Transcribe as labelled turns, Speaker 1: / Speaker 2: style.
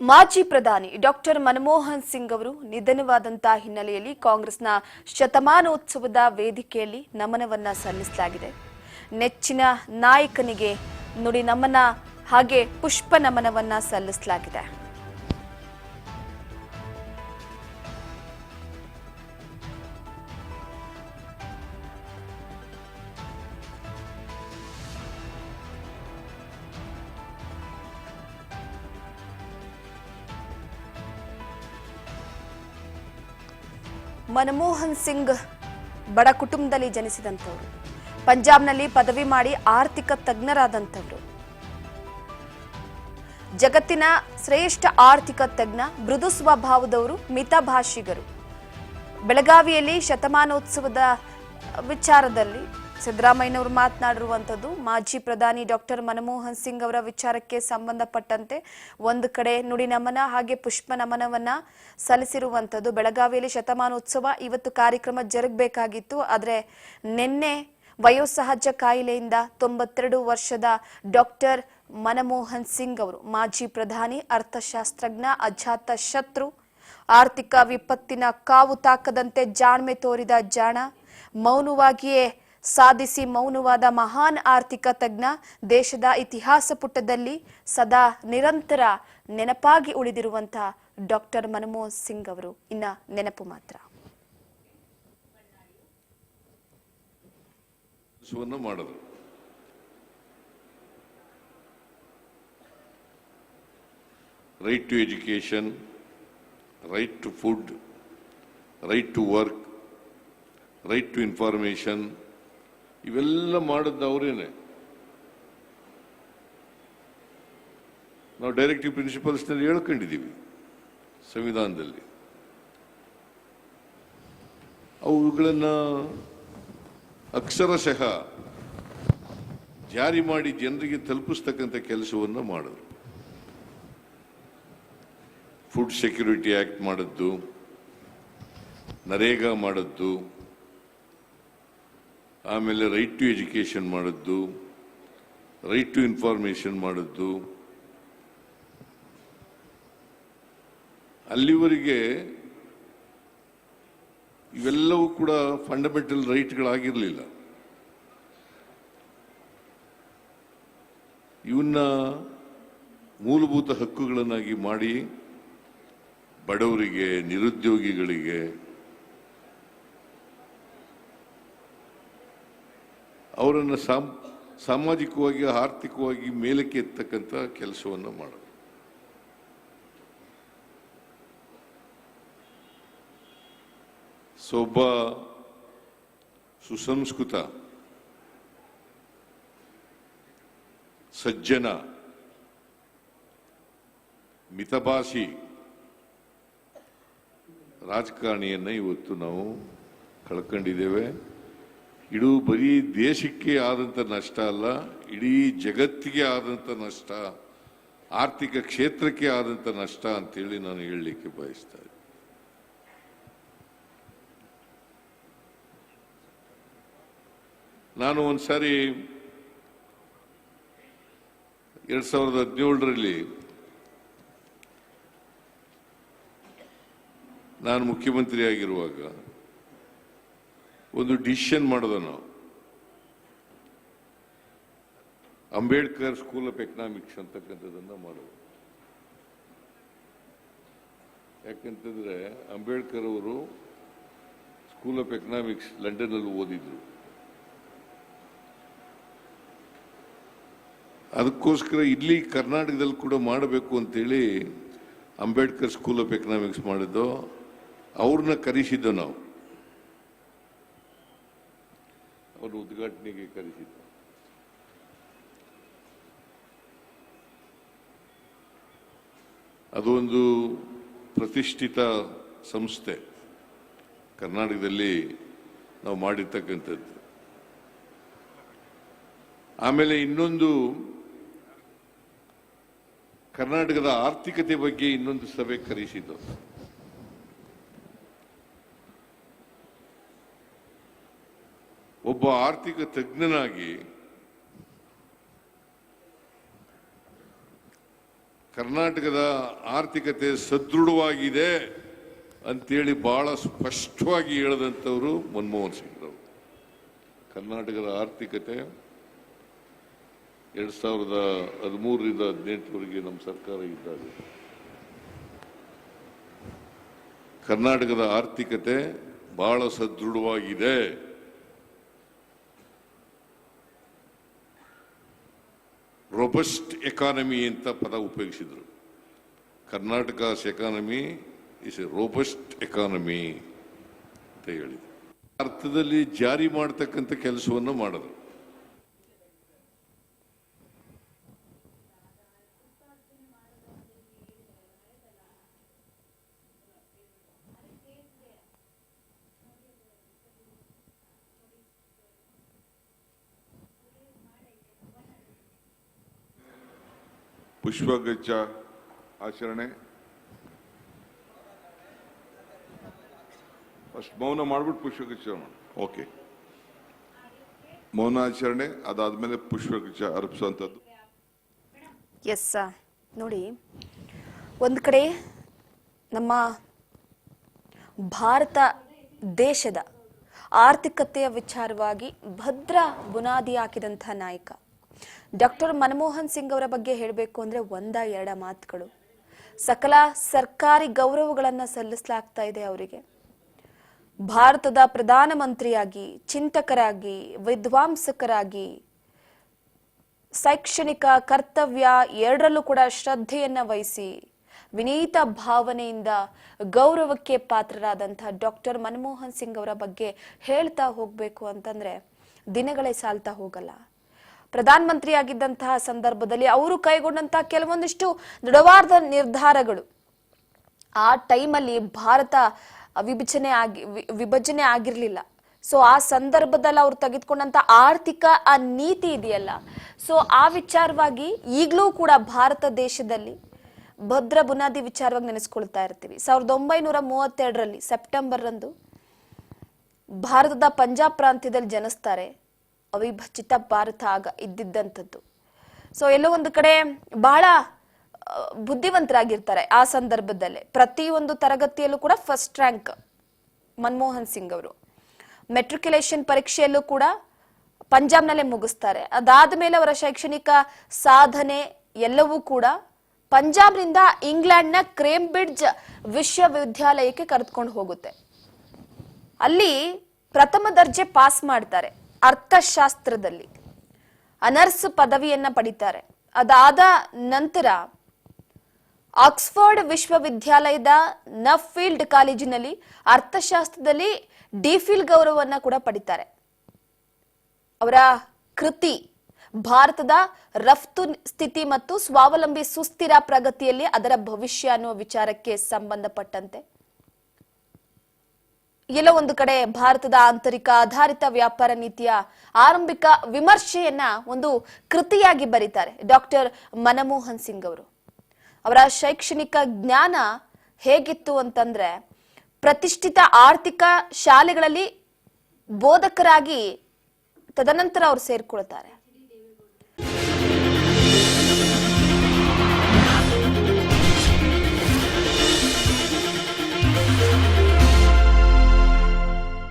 Speaker 1: ಮಾಜಿ ಪ್ರಧಾನಿ ಡಾಕ್ಟರ್ ಮನಮೋಹನ್ ಸಿಂಗ್ ಅವರು ನಿಧನವಾದಂತಹ ಹಿನ್ನೆಲೆಯಲ್ಲಿ ಕಾಂಗ್ರೆಸ್ನ ಶತಮಾನೋತ್ಸವದ ವೇದಿಕೆಯಲ್ಲಿ ನಮನವನ್ನ ಸಲ್ಲಿಸಲಾಗಿದೆ. ನೆಚ್ಚಿನ ನಾಯಕನಿಗೆ ನುಡಿ ನಮನ ಹಾಗೆ ಪುಷ್ಪ ನಮನವನ್ನ ಸಲ್ಲಿಸಲಾಗಿದೆ. ಮನಮೋಹನ್ ಸಿಂಗ್ ಬಡ ಕುಟುಂಬದಲ್ಲಿ ಜನಿಸಿದಂತವರು, ಪಂಜಾಬ್ನಲ್ಲಿ ಪದವಿ ಮಾಡಿ ಆರ್ಥಿಕ ತಜ್ಞರಾದಂತವರು, ಜಗತ್ತಿನ ಶ್ರೇಷ್ಠ ಆರ್ಥಿಕ ತಜ್ಞ, ಮೃದು ಸ್ವಭಾವದವರು, ಮಿತಭಾಷಿಗರು. ಬೆಳಗಾವಿಯಲ್ಲಿ ಶತಮಾನೋತ್ಸವದ ವಿಚಾರದಲ್ಲಿ ಸಿದ್ದರಾಮಯ್ಯನವರು ಮಾತನಾಡಿರುವಂಥದ್ದು ಮಾಜಿ ಪ್ರಧಾನಿ ಡಾಕ್ಟರ್ ಮನಮೋಹನ್ ಸಿಂಗ್ ಅವರ ವಿಚಾರಕ್ಕೆ ಸಂಬಂಧಪಟ್ಟಂತೆ ಒಂದು ಕಡೆ ನುಡಿ ನಮನ ಹಾಗೆ ಪುಷ್ಪ ನಮನವನ್ನ ಸಲ್ಲಿಸಿರುವಂಥದ್ದು. ಬೆಳಗಾವಿಯಲ್ಲಿ ಶತಮಾನೋತ್ಸವ ಇವತ್ತು ಕಾರ್ಯಕ್ರಮ ಜರುಗಬೇಕಾಗಿತ್ತು. ಆದರೆ ನಿನ್ನೆ ವಯೋಸಹಜ ಕಾಯಿಲೆಯಿಂದ 92 ವರ್ಷದ ಡಾಕ್ಟರ್ ಮನಮೋಹನ್ ಸಿಂಗ್ ಅವರು ಮಾಜಿ ಪ್ರಧಾನಿ, ಅರ್ಥಶಾಸ್ತ್ರಜ್ಞ, ಅಜಾತ ಶತ್ರು, ಆರ್ಥಿಕ ವಿಪತ್ತಿನ ಕಾವು ತಾಕದಂತೆ ಜಾಣ್ಮೆ ತೋರಿದ ಜಾಣ, ಮೌನವಾಗಿಯೇ ಸಾಧಿಸಿ ಮೌನವಾದ ಮಹಾನ್ ಆರ್ಥಿಕ ತಜ್ಞ, ದೇಶದ ಇತಿಹಾಸ ಪುಟದಲ್ಲಿ ಸದಾ ನಿರಂತರ ನೆನಪಾಗಿ ಉಳಿದಿರುವಂತಹ ಡಾಕ್ಟರ್ ಮನಮೋಹನ್ ಸಿಂಗ್ ಅವರು ಇನ್ನ ನೆನಪು ಮಾತ್ರ.
Speaker 2: ಮಾಡಿದ್ರು right to education, right to food, right to work, right to information, ಇವೆಲ್ಲ ಮಾಡಿದ್ದು ಅವರೇನೆ. ನಾವು ಡೈರೆಕ್ಟಿವ್ ಪ್ರಿನ್ಸಿಪಲ್ಸ್ ನಲ್ಲಿ ಹೇಳ್ಕೊಂಡಿದ್ದೀವಿ ಸಂವಿಧಾನದಲ್ಲಿ. ಅವುಗಳನ್ನ ಅಕ್ಷರಶಃ ಜಾರಿ ಮಾಡಿ ಜನರಿಗೆ ತಲುಪಿಸ್ತಕ್ಕಂಥ ಕೆಲಸವನ್ನು ಮಾಡಿದ್ರು. ಫುಡ್ ಸೆಕ್ಯೂರಿಟಿ ಆಕ್ಟ್ ಮಾಡಿದ್ದು, ನರೇಗಾ ಮಾಡಿದ್ದು, ಆಮೇಲೆ ರೈಟ್ ಟು ಎಜುಕೇಶನ್ ಮಾಡಿದ್ದು, ರೈಟ್ ಟು ಇನ್ಫಾರ್ಮೇಶನ್ ಮಾಡಿದ್ದು. ಅಲ್ಲಿವರೆಗೆ ಇವೆಲ್ಲವೂ ಕೂಡ ಫಂಡಮೆಂಟಲ್ ರೈಟ್ಗಳಾಗಿರಲಿಲ್ಲ. ಇವನ್ನ ಮೂಲಭೂತ ಹಕ್ಕುಗಳನ್ನಾಗಿ ಮಾಡಿ ಬಡವರಿಗೆ, ನಿರುದ್ಯೋಗಿಗಳಿಗೆ, ಅವರನ್ನು ಸಾಮಾಜಿಕವಾಗಿ, ಆರ್ಥಿಕವಾಗಿ ಮೇಲಕ್ಕೆ ಎತ್ತಕ್ಕಂಥ ಕೆಲಸವನ್ನು ಮಾಡೋದು. ಒಬ್ಬ ಸುಸಂಸ್ಕೃತ, ಸಜ್ಜನ, ಮಿತಭಾಷಿ ರಾಜಕಾರಣಿಯನ್ನ ಇವತ್ತು ನಾವು ಕಳ್ಕೊಂಡಿದ್ದೇವೆ. ಇದು ಬರೀ ದೇಶಕ್ಕೆ ಆದಂಥ ನಷ್ಟ ಅಲ್ಲ, ಇಡೀ ಜಗತ್ತಿಗೆ ಆದಂಥ ನಷ್ಟ, ಆರ್ಥಿಕ ಕ್ಷೇತ್ರಕ್ಕೆ ಆದಂಥ ನಷ್ಟ ಅಂತೇಳಿ ನಾನು ಹೇಳಲಿಕ್ಕೆ ಬಯಸ್ತಾ ಇದ್ದೆ. ನಾನು ಒಂದ್ಸಾರಿ 2017ರಲ್ಲಿ ನಾನು ಮುಖ್ಯಮಂತ್ರಿ ಆಗಿರುವಾಗ ಒಂದು ಡಿಸಿಷನ್ ಮಾಡೋದು. ನಾವು ಅಂಬೇಡ್ಕರ್ ಸ್ಕೂಲ್ ಆಫ್ ಎಕನಾಮಿಕ್ಸ್ ಅಂತಕ್ಕಂಥದ್ದನ್ನ ಮಾಡೋದು. ಯಾಕಂತಂದ್ರೆ ಅಂಬೇಡ್ಕರ್ ಅವರು ಸ್ಕೂಲ್ ಆಫ್ ಎಕನಾಮಿಕ್ಸ್ ಲಂಡನ್ ಅಲ್ಲಿ ಓದಿದ್ರು. ಅದಕ್ಕೋಸ್ಕರ ಇಲ್ಲಿ ಕರ್ನಾಟಕದಲ್ಲಿ ಕೂಡ ಮಾಡಬೇಕು ಅಂತೇಳಿ ಅಂಬೇಡ್ಕರ್ ಸ್ಕೂಲ್ ಆಫ್ ಎಕನಾಮಿಕ್ಸ್ ಮಾಡಿದ್ದು. ಅವ್ರನ್ನ ಕರೆಸಿದ್ದು ನಾವು, ಅವ್ರ ಉದ್ಘಾಟನೆಗೆ ಕರೆಸಿದ್ದು. ಅದೊಂದು ಪ್ರತಿಷ್ಠಿತ ಸಂಸ್ಥೆ ಕರ್ನಾಟಕದಲ್ಲಿ ನಾವು ಮಾಡಿರ್ತಕ್ಕಂಥದ್ದು. ಆಮೇಲೆ ಇನ್ನೊಂದು ಕರ್ನಾಟಕದ ಆರ್ಥಿಕತೆ ಬಗ್ಗೆ ಇನ್ನೊಂದು ಸಭೆ ಕರೆಸಿದ್ದು. ಒಬ್ಬ ಆರ್ಥಿಕ ತಜ್ಞನಾಗಿ ಕರ್ನಾಟಕದ ಆರ್ಥಿಕತೆ ಸದೃಢವಾಗಿದೆ ಅಂತೇಳಿ ಬಹಳ ಸ್ಪಷ್ಟವಾಗಿ ಹೇಳಿದಂಥವರು ಮನಮೋಹನ್ ಸಿಂಗ್ ಅವರು. ಕರ್ನಾಟಕದ ಆರ್ಥಿಕತೆ 2013ರಿಂದ 2018ವರೆಗೆ ನಮ್ಮ ಸರ್ಕಾರ ಇದ್ದಾಗ ಕರ್ನಾಟಕದ ಆರ್ಥಿಕತೆ ಬಹಳ ಸದೃಢವಾಗಿದೆ. ರೋಬಸ್ಟ್ ಎಕಾನಮಿ ಅಂತ ಪದ ಉಪಯೋಗಿಸಿದ್ರು. Karnataka's economy is a robust economy ಅಂತ ಹೇಳಿದ್ರು. ಅರ್ಥದಲ್ಲಿ ಜಾರಿ ಮಾಡತಕ್ಕಂಥ ಕೆಲಸವನ್ನು ಮಾಡಿದ್ರು.
Speaker 3: ಪುಷ್ಪಗುಚ್ಛ ಆಚರಣೆ. ಫಸ್ಟ್ ಮೌನ ಮಾಡ್ಬಿಟ್ಟು ಪುಷ್ಪಗುಚ್ಛ ಮಾಡಿ. ಓಕೆ, ಮೌನಾಚರಣೆ ಅದಾದ್ಮೇಲೆ ಪುಷ್ಪಗುಚ್ಛ ಅರ್ಪಿಸುವಂಥದ್ದು.
Speaker 1: ಎಸ್ ನೋಡಿ, ಒಂದು ಕಡೆ ನಮ್ಮ ಭಾರತ ದೇಶದ ಆರ್ಥಿಕತೆಯ ವಿಚಾರವಾಗಿ ಭದ್ರ ಬುನಾದಿ ಹಾಕಿದಂಥ ನಾಯಕ ಡಾಕ್ಟರ್ ಮನಮೋಹನ್ ಸಿಂಗ್ ಅವರ ಬಗ್ಗೆ ಹೇಳಬೇಕು ಅಂದ್ರೆ ಎರಡ ಮಾತುಗಳು. ಸಕಲ ಸರ್ಕಾರಿ ಗೌರವಗಳನ್ನು ಸಲ್ಲಿಸಲಾಗ್ತಾ ಇದೆ ಅವರಿಗೆ. ಭಾರತದ ಪ್ರಧಾನಮಂತ್ರಿಯಾಗಿ, ಚಿಂತಕರಾಗಿ, ವಿದ್ವಾಂಸಕರಾಗಿ, ಶೈಕ್ಷಣಿಕ ಕರ್ತವ್ಯ ಎರಡರಲ್ಲೂ ಕೂಡ ಶ್ರದ್ಧೆಯನ್ನ ವಹಿಸಿ ವಿನೀತ ಭಾವನೆಯಿಂದ ಗೌರವಕ್ಕೆ ಪಾತ್ರರಾದಂತಹ ಡಾಕ್ಟರ್ ಮನಮೋಹನ್ ಸಿಂಗ್ ಅವರ ಬಗ್ಗೆ ಹೇಳ್ತಾ ಹೋಗ್ಬೇಕು ಅಂತಂದ್ರೆ ದಿನಗಳೇ ಸಾಲ್ತಾ ಹೋಗಲ್ಲ. ಪ್ರಧಾನಮಂತ್ರಿಯಾಗಿದ್ದಂತಹ ಸಂದರ್ಭದಲ್ಲಿ ಅವರು ಕೈಗೊಂಡಂತಹ ಕೆಲವೊಂದಿಷ್ಟು ದೃಢವಾದ ನಿರ್ಧಾರಗಳು, ಆ ಟೈಮಲ್ಲಿ ಭಾರತ ವಿಭಜನೆ ಆಗಿರ್ಲಿಲ್ಲ. ಸೊ ಆ ಸಂದರ್ಭದಲ್ಲಿ ಅವ್ರು ತೆಗೆದುಕೊಂಡಂತ ಆರ್ಥಿಕ ಆ ನೀತಿ ಇದೆಯಲ್ಲ, ಸೊ ಆ ವಿಚಾರವಾಗಿ ಈಗಲೂ ಕೂಡ ಭಾರತ ದೇಶದಲ್ಲಿ ಭದ್ರ ಬುನಾದಿ ವಿಚಾರವಾಗಿ ನೆನೆಸ್ಕೊಳ್ತಾ ಇರ್ತೀವಿ. 1932ರಲ್ಲಿ ಸೆಪ್ಟೆಂಬರ್ ರಂದು ಭಾರತದ ಪಂಜಾಬ್ ಪ್ರಾಂತ್ಯದಲ್ಲಿ ಜನಿಸ್ತಾರೆ. ಅವಿಭಜಿತ ಭಾರತ ಆಗ ಇದ್ದಿದ್ದಂಥದ್ದು. ಸೊ ಎಲ್ಲೋ ಒಂದು ಕಡೆ ಬಹಳ ಬುದ್ಧಿವಂತರಾಗಿರ್ತಾರೆ ಆ ಸಂದರ್ಭದಲ್ಲೇ. ಪ್ರತಿಯೊಂದು ತರಗತಿಯಲ್ಲೂ ಕೂಡ ಫಸ್ಟ್ ರ್ಯಾಂಕ್ ಮನಮೋಹನ್ ಸಿಂಗ್ ಅವರು. ಮೆಟ್ರಿಕ್ಯುಲೇಷನ್ ಪರೀಕ್ಷೆಯಲ್ಲೂ ಕೂಡ ಪಂಜಾಬ್ನಲ್ಲೇ ಮುಗಿಸ್ತಾರೆ. ಅದಾದ ಮೇಲೆ ಅವರ ಶೈಕ್ಷಣಿಕ ಸಾಧನೆ ಎಲ್ಲವೂ ಕೂಡ ಪಂಜಾಬ್ನಿಂದ ಇಂಗ್ಲೆಂಡ್ನ ಕೇಂಬ್ರಿಡ್ಜ್ ವಿಶ್ವವಿದ್ಯಾಲಯಕ್ಕೆ ಕರೆದುಕೊಂಡು ಹೋಗುತ್ತೆ. ಅಲ್ಲಿ ಪ್ರಥಮ ದರ್ಜೆ ಪಾಸ್ ಮಾಡ್ತಾರೆ. ಅರ್ಥಶಾಸ್ತ್ರದಲ್ಲಿ ಅನರ್ಸ್ ಪದವಿಯನ್ನ ಪಡಿತಾರೆ. ಅದಾದ ನಂತರ ಆಕ್ಸ್ಫರ್ಡ್ ವಿಶ್ವವಿದ್ಯಾಲಯದ ನಫ್ಫೀಲ್ಡ್ ಕಾಲೇಜಿನಲ್ಲಿ ಅರ್ಥಶಾಸ್ತ್ರದಲ್ಲಿ ಡಿಫಿಲ್ ಗೌರವವನ್ನ ಕೂಡ ಪಡಿತಾರೆ. ಅವರ ಕೃತಿ ಭಾರತದ ರಫ್ತು ಸ್ಥಿತಿ ಮತ್ತು ಸ್ವಾವಲಂಬಿ ಸುಸ್ಥಿರ ಪ್ರಗತಿಯಲ್ಲಿ ಅದರ ಭವಿಷ್ಯ ಅನ್ನುವ ವಿಚಾರಕ್ಕೆ ಸಂಬಂಧಪಟ್ಟಂತೆ ಎಲ್ಲ ಒಂದು ಕಡೆ ಭಾರತದ ಆಂತರಿಕ ಆಧಾರಿತ ವ್ಯಾಪಾರ ನೀತಿಯ ಆರಂಭಿಕ ವಿಮರ್ಶೆಯನ್ನ ಒಂದು ಕೃತಿಯಾಗಿ ಬರೀತಾರೆ ಡಾಕ್ಟರ್ ಮನಮೋಹನ್ ಸಿಂಗ್ ಅವರು. ಅವರ ಶೈಕ್ಷಣಿಕ ಜ್ಞಾನ ಹೇಗಿತ್ತು ಅಂತಂದ್ರೆ, ಪ್ರತಿಷ್ಠಿತ ಆರ್ಥಿಕ ಶಾಲೆಗಳಲ್ಲಿ ಬೋಧಕರಾಗಿ ತದನಂತರ ಅವರು ಸೇರ್ಕೊಳ್ತಾರೆ.